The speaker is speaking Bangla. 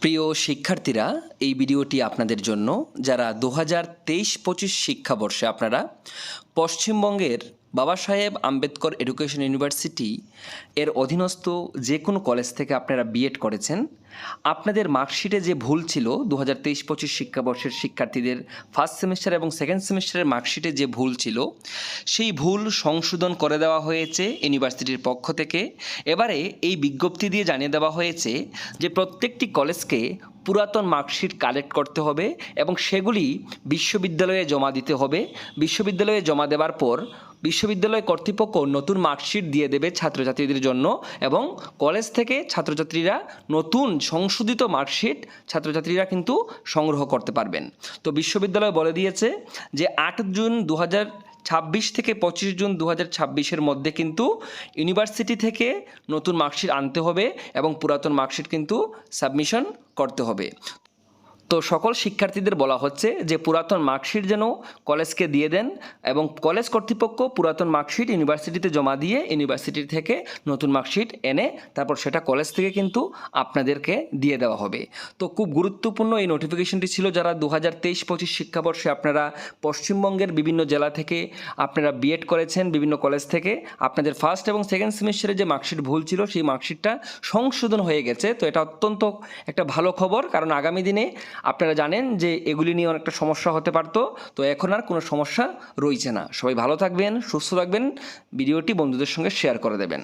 প্রিয় শিক্ষার্থীরা, এই ভিডিওটি আপনাদের জন্য যারা 2023-25 শিক্ষাবর্ষে আপনারা পশ্চিমবঙ্গের বাবা সাহেব আম্বেদকর এডুকেশন ইউনিভার্সিটি এর অধীনস্থ যে কোনো কলেজ থেকে আপনারা বিএড করেছেন। আপনাদের মার্কশিটে যে ভুল ছিল 2023-25 শিক্ষাবর্ষের শিক্ষার্থীদের ফার্স্ট সেমিস্টার এবং সেকেন্ড সেমিস্টারের মার্কশিটে যে ভুল ছিল সেই ভুল সংশোধন করে দেওয়া হয়েছে ইউনিভার্সিটির পক্ষ থেকে। এবারে এই বিজ্ঞপ্তি দিয়ে জানিয়ে দেওয়া হয়েছে যে প্রত্যেকটি কলেজকে পুরাতন মার্কশিট কালেক্ট করতে হবে এবং সেগুলি বিশ্ববিদ্যালয়ে জমা দিতে হবে। বিশ্ববিদ্যালয়ে জমা দেওয়ার পর বিশ্ববিদ্যালয় কর্তৃপক্ষ নতুন মার্কশিট দিয়ে দেবে ছাত্রছাত্রীদের জন্য এবং কলেজ থেকে ছাত্রছাত্রীরা নতুন সংশোধিত মার্কশিট ছাত্রছাত্রীরা কিন্তু সংগ্রহ করতে পারবেন। তো বিশ্ববিদ্যালয় বলে দিয়েছে যে 8 জুন 2026 থেকে 25 জুন 2026-এর মধ্যে কিন্তু ইউনিভার্সিটি থেকে নতুন মার্কশিট আনতে হবে এবং পুরাতন মার্কশিট কিন্তু সাবমিশন করতে হবে। তো সকল শিক্ষার্থীদের বলা হচ্ছে যে পুরাতন মার্কশিট যেন কলেজকে দিয়ে দেন এবং কলেজ কর্তৃপক্ষ পুরাতন মার্কশিট ইউনিভার্সিটিতে জমা দিয়ে ইউনিভার্সিটি থেকে নতুন মার্কশিট এনে তারপর সেটা কলেজ থেকে কিন্তু আপনাদেরকে দিয়ে দেওয়া হবে। তো খুব গুরুত্বপূর্ণ এই নোটিফিকেশনটি ছিল যারা 2023-25 শিক্ষাবর্ষে আপনারা পশ্চিমবঙ্গের বিভিন্ন জেলা থেকে আপনারা বিএড করেছেন বিভিন্ন কলেজ থেকে, আপনাদের ফার্স্ট এবং সেকেন্ড সেমিস্টারে যে মার্কশিট ভুল ছিল সেই মার্কশিটটা সংশোধন হয়ে গেছে। তো এটা অত্যন্ত একটা ভালো খবর, কারণ আগামী দিনে আপনারা জানেন যে এগুলি নিয়ে অনেকটা সমস্যা হতে পারতো। তো এখন আর কোনো সমস্যা রয়েছে না। সবাই ভালো থাকবেন, সুস্থ থাকবেন, ভিডিওটি বন্ধুদের সঙ্গে শেয়ার করে দেবেন।